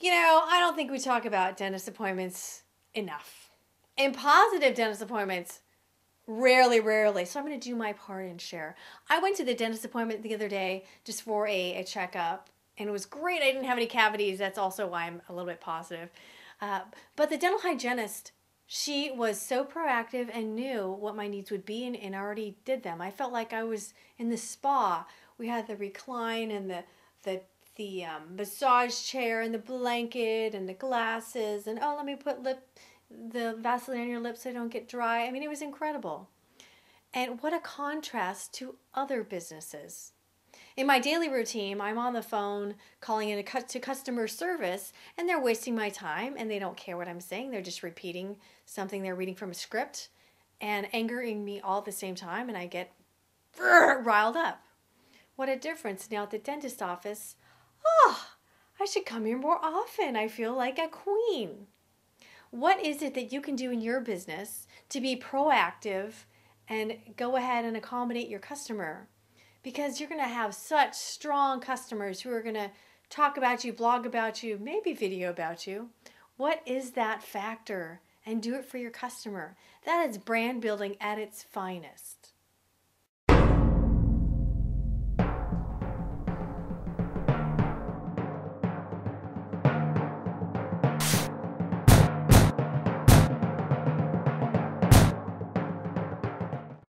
I don't think we talk about dentist appointments enough. And positive dentist appointments, rarely, rarely. So I'm going to do my part and share. I went to the dentist appointment the other day just for a checkup, and it was great. I didn't have any cavities. That's also why I'm a little bit positive. But the dental hygienist, she was so proactive and knew what my needs would be and already did them. I felt like I was in the spa. We had the recline and the massage chair and the blanket and the glasses and let me put the Vaseline on your lips so they don't get dry. I mean, it was incredible. And what a contrast to other businesses. In my daily routine, I'm on the phone calling in to customer service, and they're wasting my time and they don't care what I'm saying. They're just repeating something they're reading from a script and angering me all at the same time, and I get riled up. What a difference. Now at the dentist office, I should come here more often. I feel like a queen. What is it that you can do in your business to be proactive and go ahead and accommodate your customer? Because you're going to have such strong customers who are going to talk about you, blog about you, maybe video about you. What is that factor? And do it for your customer. That is brand building at its finest.